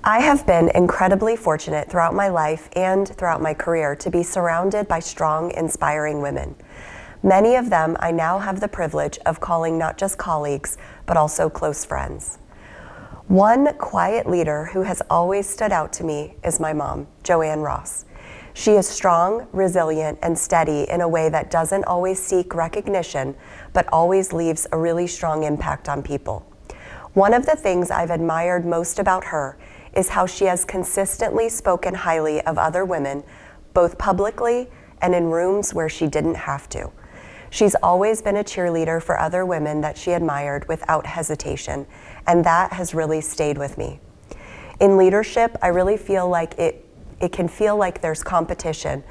I have been incredibly fortunate throughout my life and throughout my career to be surrounded by strong, inspiring women. Many of them I now have the privilege of calling not just colleagues, but also close friends. One quiet leader who has always stood out to me is my mom, Joanne Ross. She is strong, resilient, and steady in a way that doesn't always seek recognition, but always leaves a really strong impact on people. One of the things I've admired most about her is how she has consistently spoken highly of other women, both publicly and in rooms where she didn't have to. She's always been a cheerleader for other women that she admired without hesitation, and that has really stayed with me. In leadership, I really feel like it can feel like there's competition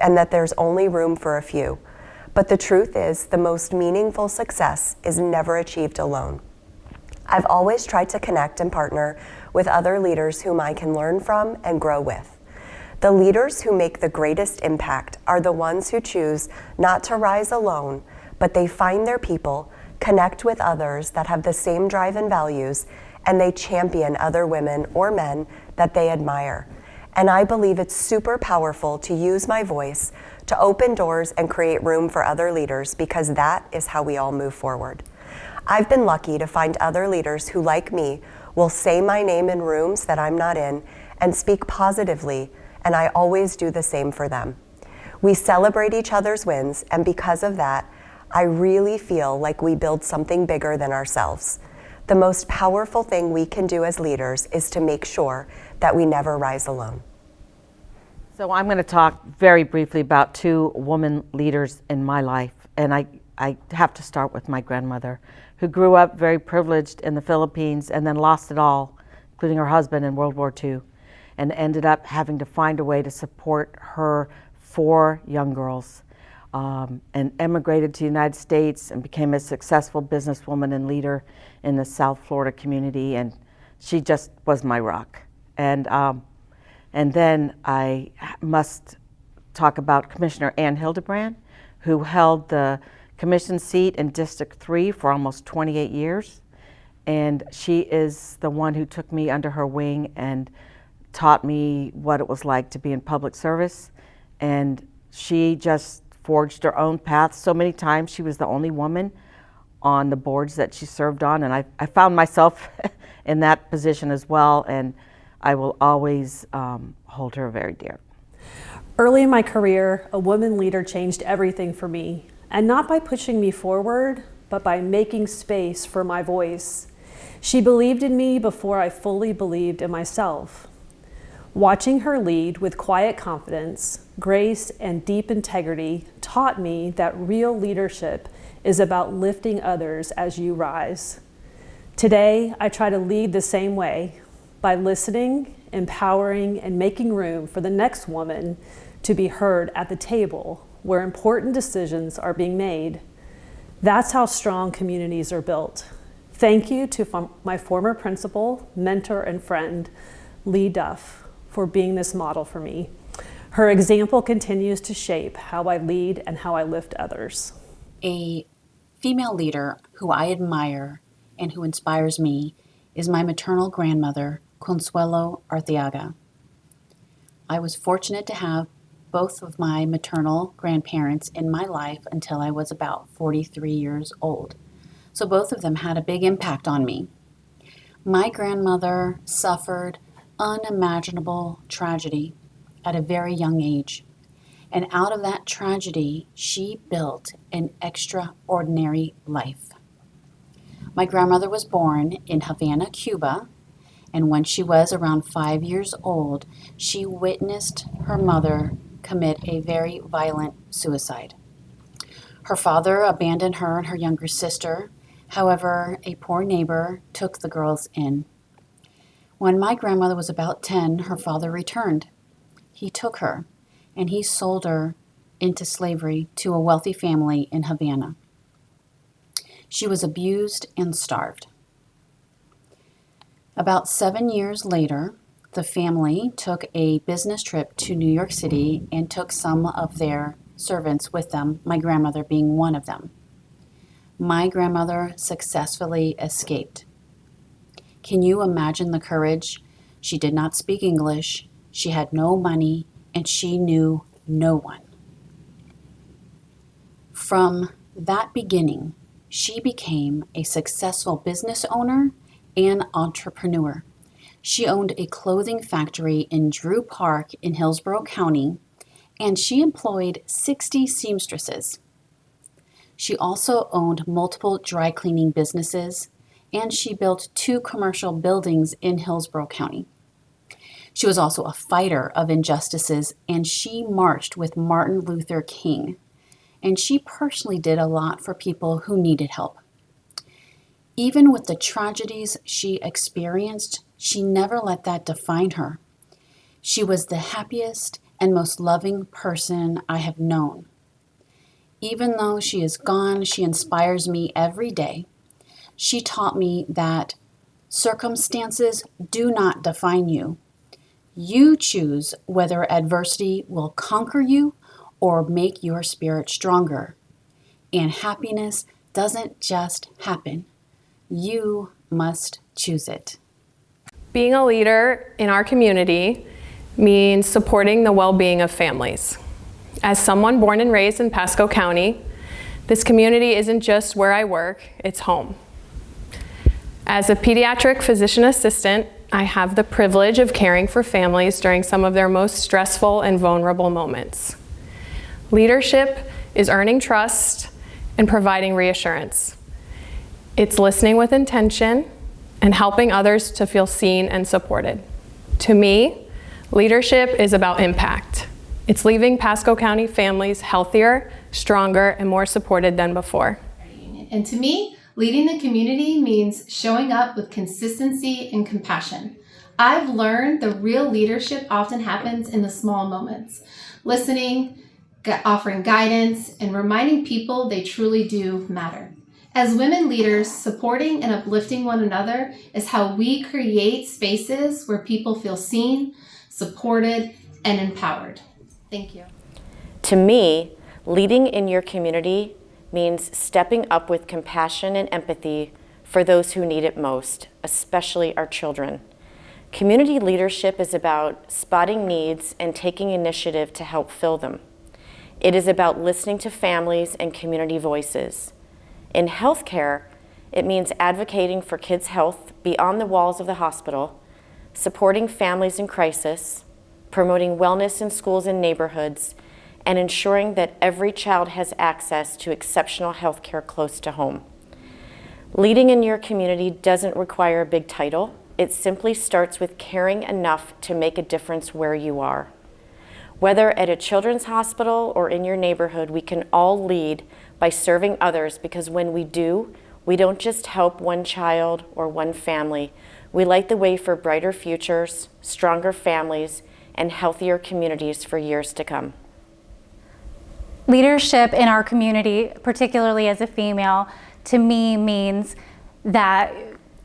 and that there's only room for a few. But the truth is, the most meaningful success is never achieved alone. I've always tried to connect and partner with other leaders whom I can learn from and grow with. The leaders who make the greatest impact are the ones who choose not to rise alone, but they find their people, connect with others that have the same drive and values, and they champion other women or men that they admire. And I believe it's super powerful to use my voice to open doors and create room for other leaders, because that is how we all move forward. I've been lucky to find other leaders who, like me, will say my name in rooms that I'm not in and speak positively, and I always do the same for them. We celebrate each other's wins, and because of that, I really feel like we build something bigger than ourselves. The most powerful thing we can do as leaders is to make sure that we never rise alone. So I'm going to talk very briefly about two women leaders in my life, and I have to start with my grandmother, who grew up very privileged in the Philippines and then lost it all, including her husband in World War II, and ended up having to find a way to support her 4 young girls, and emigrated to the United States and became a successful businesswoman and leader in the South Florida community, and she just was my rock. And then I must talk about Commissioner Ann Hildebrand, who held the commission seat in District 3 for almost 28 years. And she is the one who took me under her wing and taught me what it was like to be in public service. And she just forged her own path. So many times she was the only woman on the boards that she served on. And I found myself in that position as well. And I will always hold her very dear. Early in my career, a woman leader changed everything for me. And not by pushing me forward, but by making space for my voice. She believed in me before I fully believed in myself. Watching her lead with quiet confidence, grace, and deep integrity taught me that real leadership is about lifting others as you rise. Today, I try to lead the same way, by listening, empowering, and making room for the next woman to be heard at the table where important decisions are being made. That's how strong communities are built. Thank you to my former principal, mentor, and friend, Lee Duff, for being this model for me. Her example continues to shape how I lead and how I lift others. A female leader who I admire and who inspires me is my maternal grandmother, Consuelo Arteaga. I was fortunate to have both of my maternal grandparents in my life until I was about 43 years old. So both of them had a big impact on me. My grandmother suffered unimaginable tragedy at a very young age. And out of that tragedy, she built an extraordinary life. My grandmother was born in Havana, Cuba, and when she was around 5 years old, she witnessed her mother commit a very violent suicide. Her father abandoned her and her younger sister. However, a poor neighbor took the girls in. When my grandmother was about 10, her father returned. He took her, and he sold her into slavery to a wealthy family in Havana. She was abused and starved. About 7 years later, the family took a business trip to New York City and took some of their servants with them, my grandmother being one of them. My grandmother successfully escaped. Can you imagine the courage She did not speak English, she had no money, and she knew no one. From that beginning, she became a successful business owner and entrepreneur. She owned a clothing factory in Drew Park in Hillsborough County, and she employed 60 seamstresses. She also owned multiple dry cleaning businesses, and she built 2 commercial buildings in Hillsborough County. She was also a fighter of injustices, and she marched with Martin Luther King. And she personally did a lot for people who needed help. Even with the tragedies she experienced, she never let that define her. She was the happiest and most loving person I have known. Even though she is gone, she inspires me every day. She taught me that circumstances do not define you. You choose whether adversity will conquer you or make your spirit stronger. And happiness doesn't just happen. You must choose it. Being a leader in our community means supporting the well-being of families. As someone born and raised in Pasco County, this community isn't just where I work, it's home. As a pediatric physician assistant, I have the privilege of caring for families during some of their most stressful and vulnerable moments. Leadership is earning trust and providing reassurance. It's listening with intention and helping others to feel seen and supported. To me, leadership is about impact. It's leaving Pasco County families healthier, stronger, and more supported than before. And to me, leading the community means showing up with consistency and compassion. I've learned the real leadership often happens in the small moments. Listening, offering guidance, and reminding people they truly do matter. As women leaders, supporting and uplifting one another is how we create spaces where people feel seen, supported, and empowered. Thank you. To me, leading in your community means stepping up with compassion and empathy for those who need it most, especially our children. Community leadership is about spotting needs and taking initiative to help fill them. It is about listening to families and community voices. In healthcare, it means advocating for kids' health beyond the walls of the hospital, supporting families in crisis, promoting wellness in schools and neighborhoods, and ensuring that every child has access to exceptional healthcare close to home. Leading in your community doesn't require a big title. It simply starts with caring enough to make a difference where you are. Whether at a children's hospital or in your neighborhood, we can all lead by serving others, because when we do, we don't just help one child or one family. We light the way for brighter futures, stronger families, and healthier communities for years to come. Leadership in our community, particularly as a female, to me means that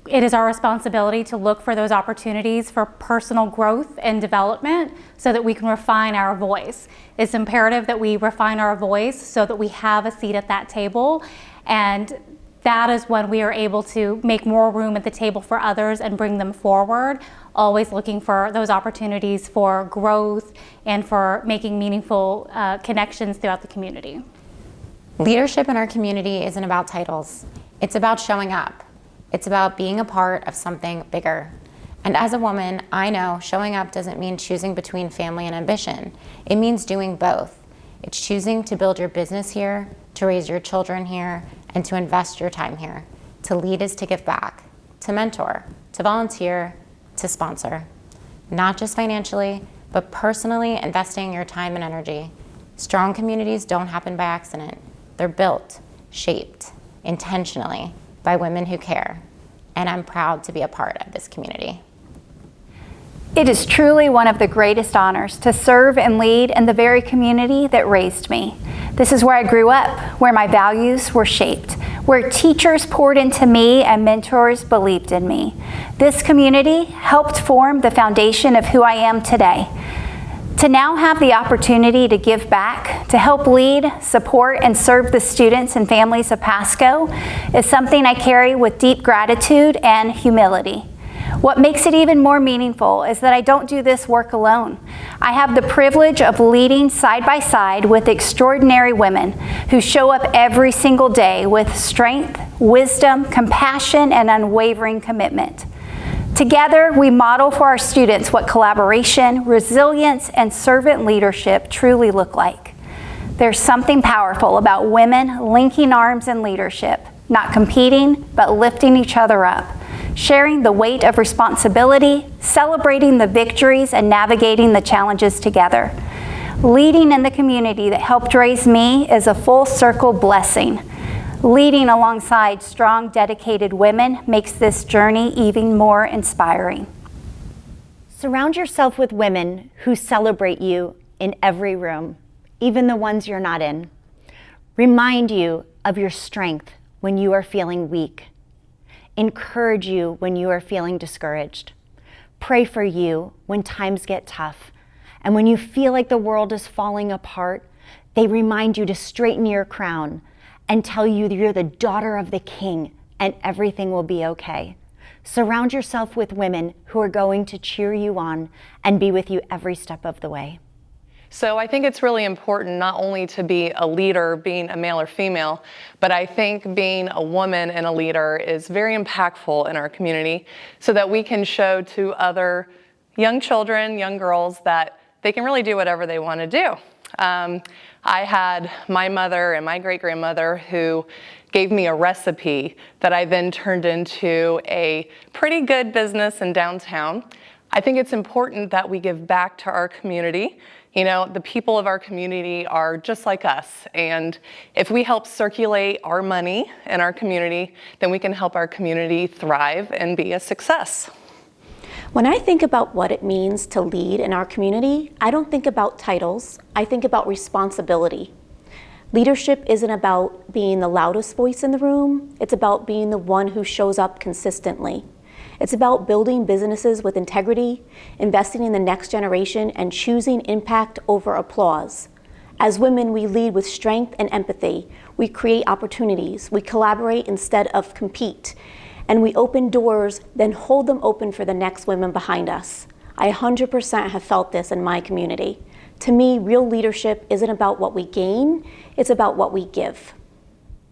it is our responsibility to look for those opportunities for personal growth and development so that we can refine our voice. It's imperative that we refine our voice so that we have a seat at that table, and that is when we are able to make more room at the table for others and bring them forward, always looking for those opportunities for growth and for making meaningful connections throughout the community. Leadership in our community isn't about titles. It's about showing up. It's about being a part of something bigger. And as a woman, I know showing up doesn't mean choosing between family and ambition. It means doing both. It's choosing to build your business here, to raise your children here, and to invest your time here. To lead is to give back, to mentor, to volunteer, to sponsor. Not just financially, but personally investing your time and energy. Strong communities don't happen by accident. They're built, shaped, intentionally by women who care. And I'm proud to be a part of this community. It is truly one of the greatest honors to serve and lead in the very community that raised me. This is where I grew up, where my values were shaped, where teachers poured into me and mentors believed in me. This community helped form the foundation of who I am today. To now have the opportunity to give back, to help lead, support, and serve the students and families of Pasco is something I carry with deep gratitude and humility. What makes it even more meaningful is that I don't do this work alone. I have the privilege of leading side by side with extraordinary women who show up every single day with strength, wisdom, compassion, and unwavering commitment. Together, we model for our students what collaboration, resilience, and servant leadership truly look like. There's something powerful about women linking arms in leadership, not competing, but lifting each other up, sharing the weight of responsibility, celebrating the victories, and navigating the challenges together. Leading in the community that helped raise me is a full circle blessing. Leading alongside strong, dedicated women makes this journey even more inspiring. Surround yourself with women who celebrate you in every room, even the ones you're not in. Remind you of your strength when you are feeling weak. Encourage you when you are feeling discouraged. Pray for you when times get tough. And when you feel like the world is falling apart, they remind you to straighten your crown and tell you that you're the daughter of the King and everything will be okay. Surround yourself with women who are going to cheer you on and be with you every step of the way. So I think it's really important not only to be a leader, being a male or female, but I think being a woman and a leader is very impactful in our community so that we can show to other young children, young girls, that they can really do whatever they want to do. I had my mother and my great-grandmother who gave me a recipe that I then turned into a pretty good business in downtown. I think it's important that we give back to our community. You know, the people of our community are just like us, and if we help circulate our money in our community, then we can help our community thrive and be a success. When I think about what it means to lead in our community, I don't think about titles, I think about responsibility. Leadership isn't about being the loudest voice in the room, it's about being the one who shows up consistently. It's about building businesses with integrity, investing in the next generation, and choosing impact over applause. As women, we lead with strength and empathy. We create opportunities. We collaborate instead of compete. And we open doors, then hold them open for the next women behind us. I 100% have felt this in my community. To me, real leadership isn't about what we gain, it's about what we give.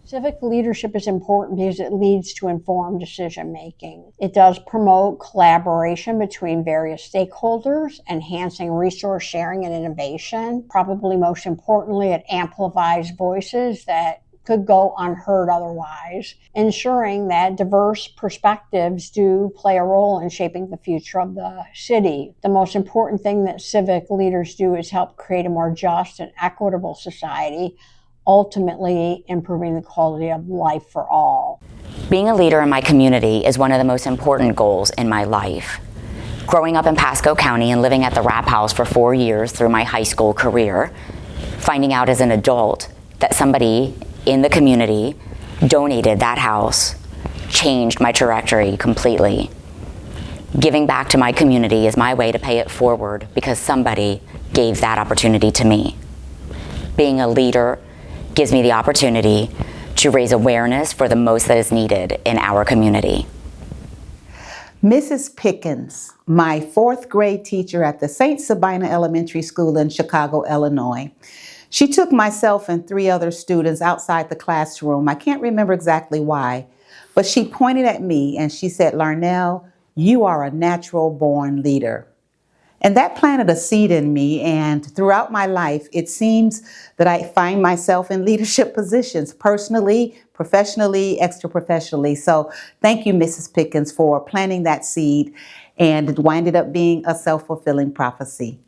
Civic leadership is important because it leads to informed decision making. It does promote collaboration between various stakeholders, enhancing resource sharing and innovation. Probably most importantly, it amplifies voices that could go unheard otherwise, ensuring that diverse perspectives do play a role in shaping the future of the city. The most important thing that civic leaders do is help create a more just and equitable society, ultimately improving the quality of life for all. Being a leader in my community is one of the most important goals in my life. Growing up in Pasco County and living at the Rap House for 4 years through my high school career, finding out as an adult that somebody in the community donated that house changed my trajectory completely. Giving back to my community is my way to pay it forward because somebody gave that opportunity to me. Being a leader gives me the opportunity to raise awareness for the most that is needed in our community. Mrs. Pickens, my 4th grade teacher at the St. Sabina Elementary School in Chicago, Illinois. She took myself and 3 other students outside the classroom. I can't remember exactly why, but she pointed at me and she said, "Larnell, you are a natural born leader." And that planted a seed in me, and throughout my life, it seems that I find myself in leadership positions, personally, professionally, extra-professionally. So thank you, Mrs. Pickens, for planting that seed, and it winded up being a self-fulfilling prophecy.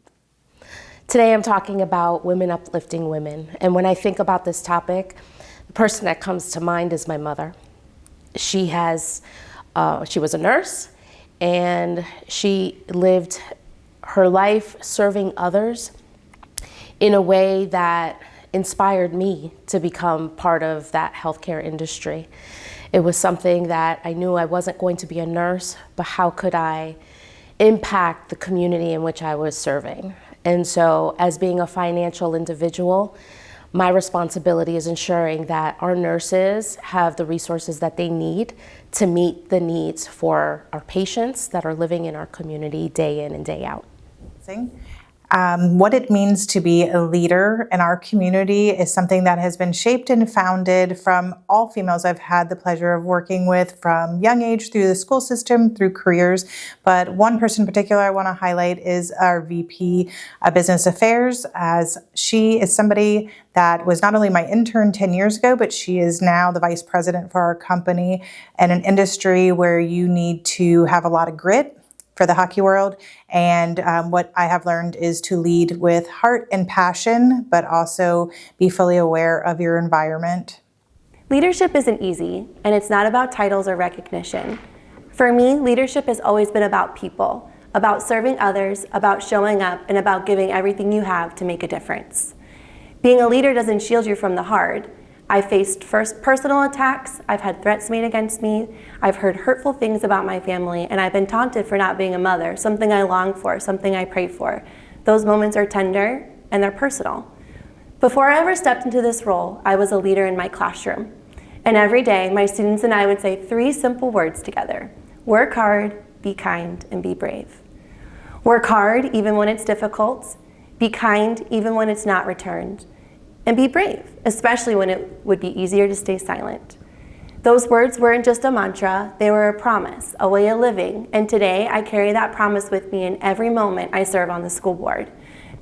Today I'm talking about women uplifting women, and when I think about this topic, the person that comes to mind is my mother. She was a nurse, and she lived her life serving others in a way that inspired me to become part of that healthcare industry. It was something that I knew I wasn't going to be a nurse, but how could I impact the community in which I was serving? And so, as being a financial individual, my responsibility is ensuring that our nurses have the resources that they need to meet the needs for our patients that are living in our community day in and day out. What it means to be a leader in our community is something that has been shaped and founded from all females I've had the pleasure of working with from young age through the school system, through careers. But one person in particular I want to highlight is our VP of Business Affairs, as she is somebody that was not only my intern 10 years ago, but she is now the vice president for our company in an industry where you need to have a lot of grit for the hockey world. And what I have learned is to lead with heart and passion, but also be fully aware of your environment. Leadership isn't easy, and it's not about titles or recognition. For me, leadership has always been about people, about serving others, about showing up, and about giving everything you have to make a difference. Being a leader doesn't shield you from the hard. I've faced personal attacks, I've had threats made against me, I've heard hurtful things about my family, and I've been taunted for not being a mother, something I long for, something I pray for. Those moments are tender and they're personal. Before I ever stepped into this role, I was a leader in my classroom. And every day, my students and I would say 3 simple words together: work hard, be kind, and be brave. Work hard even when it's difficult, be kind even when it's not returned, and be brave, especially when it would be easier to stay silent. Those words weren't just a mantra, they were a promise, a way of living, and today I carry that promise with me in every moment I serve on the school board.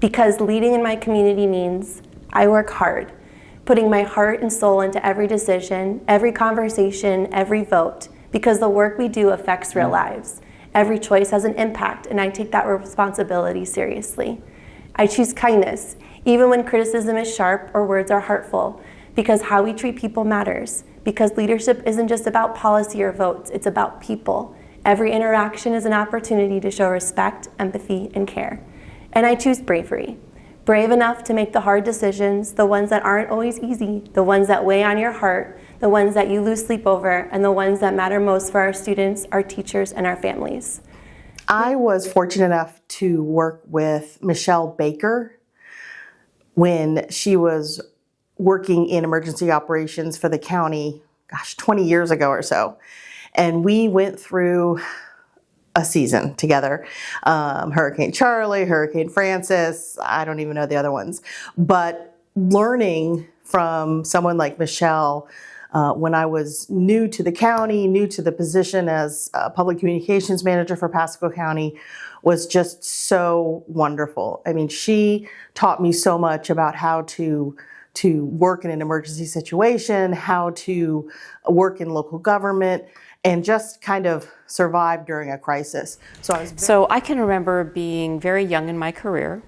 Because leading in my community means I work hard, putting my heart and soul into every decision, every conversation, every vote, because the work we do affects real lives. Every choice has an impact, and I take that responsibility seriously. I choose kindness, even when criticism is sharp or words are hurtful, because how we treat people matters. Because leadership isn't just about policy or votes, it's about people. Every interaction is an opportunity to show respect, empathy, and care. And I choose bravery. Brave enough to make the hard decisions, the ones that aren't always easy, the ones that weigh on your heart, the ones that you lose sleep over, and the ones that matter most for our students, our teachers, and our families. I was fortunate enough to work with Michelle Baker when she was working in emergency operations for the county, 20 years ago or so. And we went through a season together. Hurricane Charlie, Hurricane Francis, I don't even know the other ones. But learning from someone like Michelle, when I was new to the county, new to the position as a public communications manager for Pasco County, was just so wonderful. I mean, she taught me so much about how to work in an emergency situation, how to work in local government, and just kind of survive during a crisis. So I can remember being very young in my career,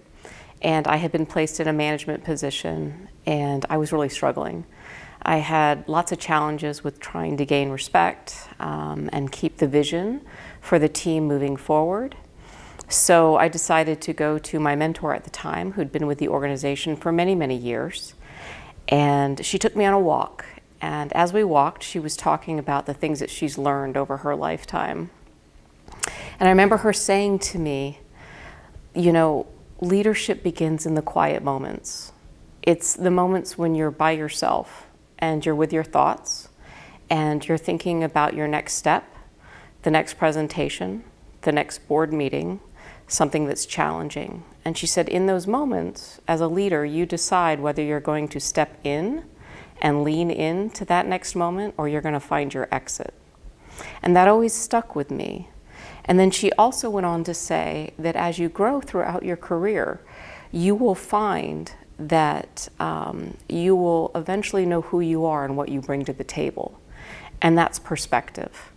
and I had been placed in a management position, and I was really struggling. I had lots of challenges with trying to gain respect and keep the vision for the team moving forward. So I decided to go to my mentor at the time, who'd been with the organization for many, many years, and she took me on a walk. And as we walked, she was talking about the things that she's learned over her lifetime. And I remember her saying to me, you know, leadership begins in the quiet moments. It's the moments when you're by yourself and you're with your thoughts and you're thinking about your next step, the next presentation, the next board meeting, something that's challenging. And she said, in those moments, as a leader, you decide whether you're going to step in and lean into that next moment, or you're going to find your exit. And that always stuck with me. And then she also went on to say that as you grow throughout your career, you will find that you will eventually know who you are and what you bring to the table. And that's perspective.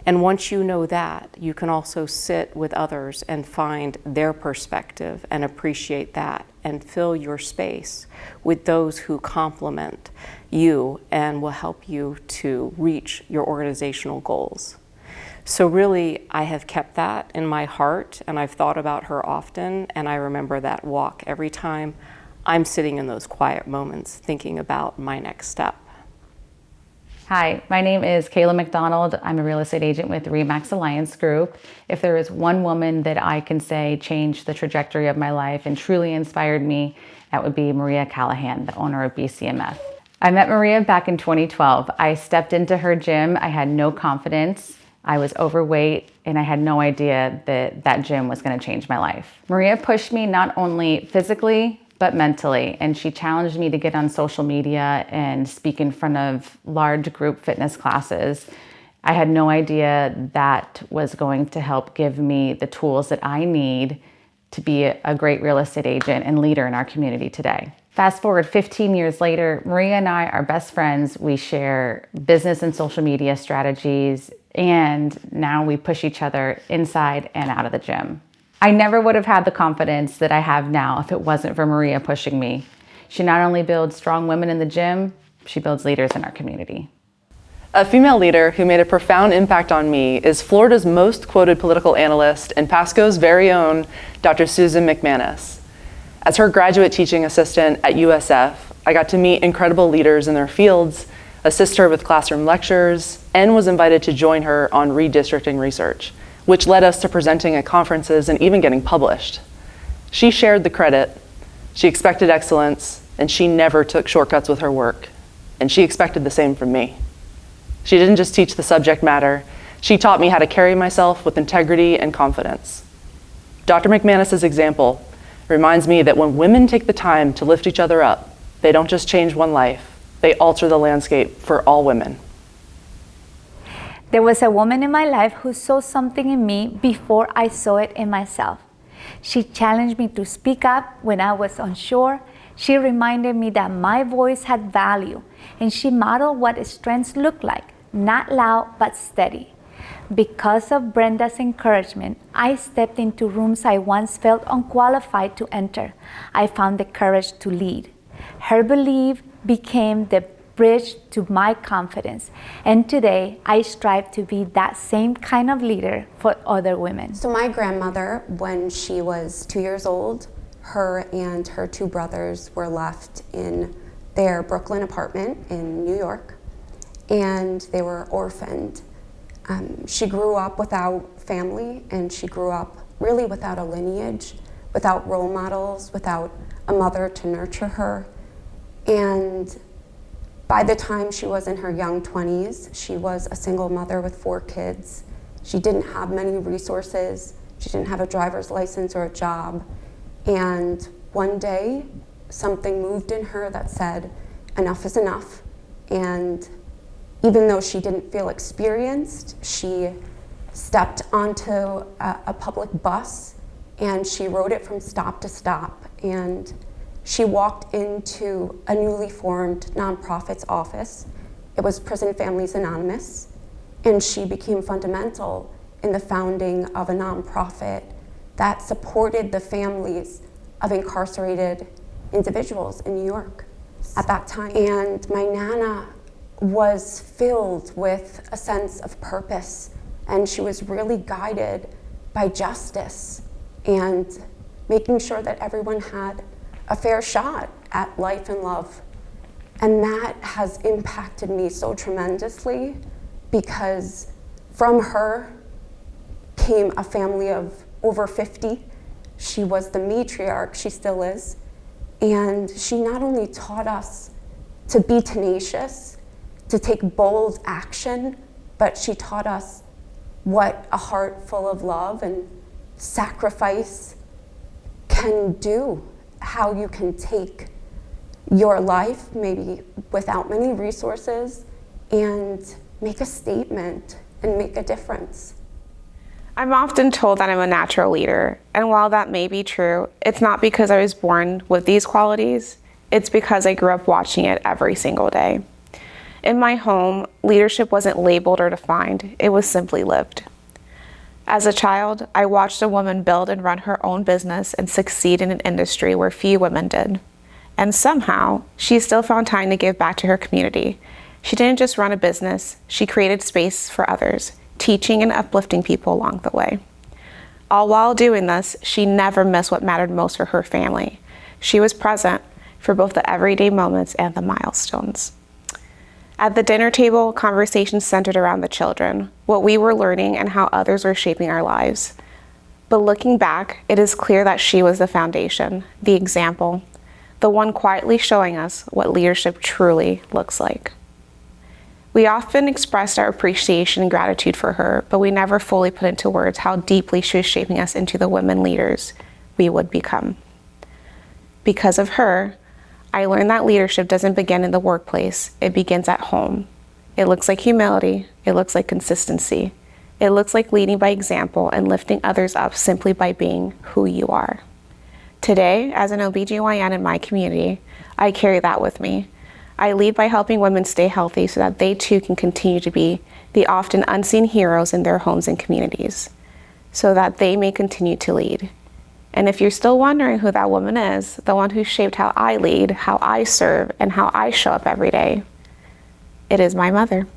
And once you know that, you can also sit with others and find their perspective and appreciate that and fill your space with those who complement you and will help you to reach your organizational goals. So really, I have kept that in my heart, and I've thought about her often, and I remember that walk every time I'm sitting in those quiet moments thinking about my next step. Hi, my name is Kayla McDonald. I'm a real estate agent with RE/MAX Alliance Group. If there is one woman that I can say changed the trajectory of my life and truly inspired me, that would be Maria Callahan, the owner of BCMF. I met Maria back in 2012. I stepped into her gym. I had no confidence. I was overweight, and I had no idea that that gym was going to change my life. Maria pushed me not only physically, but mentally, and she challenged me to get on social media and speak in front of large group fitness classes. I had no idea that was going to help give me the tools that I need to be a great real estate agent and leader in our community today. Fast forward 15 years later, Maria and I are best friends. We share business and social media strategies, and now we push each other inside and out of the gym. I never would have had the confidence that I have now if it wasn't for Maria pushing me. She not only builds strong women in the gym, she builds leaders in our community. A female leader who made a profound impact on me is Florida's most quoted political analyst and Pasco's very own Dr. Susan McManus. As her graduate teaching assistant at USF, I got to meet incredible leaders in their fields, assist her with classroom lectures, and was invited to join her on redistricting research, which led us to presenting at conferences and even getting published. She shared the credit, she expected excellence, and she never took shortcuts with her work. And she expected the same from me. She didn't just teach the subject matter, she taught me how to carry myself with integrity and confidence. Dr. McManus's example reminds me that when women take the time to lift each other up, they don't just change one life, they alter the landscape for all women. There was a woman in my life who saw something in me before I saw it in myself. She challenged me to speak up when I was unsure. She reminded me that my voice had value, and she modeled what strengths look like, not loud but steady. Because of Brenda's encouragement, I stepped into rooms I once felt unqualified to enter. I found the courage to lead. Her belief became the bridge to my confidence, and today I strive to be that same kind of leader for other women. So my grandmother, when she was 2 years old, her and her two brothers were left in their Brooklyn apartment in New York, and they were orphaned. She grew up without family, and she grew up really without a lineage, without role models, without a mother to nurture her. And by the time she was in her young 20s, she was a single mother with 4 kids. She didn't have many resources. She didn't have a driver's license or a job. And one day, something moved in her that said, enough is enough. And even though she didn't feel experienced, she stepped onto a public bus and she rode it from stop to stop. And she walked into a newly formed nonprofit's office. It was Prison Families Anonymous. And she became fundamental in the founding of a nonprofit that supported the families of incarcerated individuals in New York at that time. And my Nana was filled with a sense of purpose, and she was really guided by justice and making sure that everyone had a fair shot at life and love. And that has impacted me so tremendously, because from her came a family of over 50. She was the matriarch, she still is. And she not only taught us to be tenacious, to take bold action, but she taught us what a heart full of love and sacrifice can do, how you can take your life, maybe without many resources, and make a statement and make a difference. I'm often told that I'm a natural leader, and while that may be true, it's not because I was born with these qualities, it's because I grew up watching it every single day. In my home, leadership wasn't labeled or defined, it was simply lived. As a child, I watched a woman build and run her own business and succeed in an industry where few women did. And somehow, she still found time to give back to her community. She didn't just run a business, she created space for others, teaching and uplifting people along the way. All while doing this, she never missed what mattered most for her family. She was present for both the everyday moments and the milestones. At the dinner table, conversations centered around the children, what we were learning and how others were shaping our lives. But looking back, it is clear that she was the foundation, the example, the one quietly showing us what leadership truly looks like. We often expressed our appreciation and gratitude for her, but we never fully put into words how deeply she was shaping us into the women leaders we would become. Because of her, I learned that leadership doesn't begin in the workplace, it begins at home. It looks like humility, it looks like consistency, it looks like leading by example and lifting others up simply by being who you are. Today, as an OBGYN in my community, I carry that with me. I lead by helping women stay healthy so that they too can continue to be the often unseen heroes in their homes and communities, so that they may continue to lead. And if you're still wondering who that woman is, the one who shaped how I lead, how I serve, and how I show up every day, it is my mother.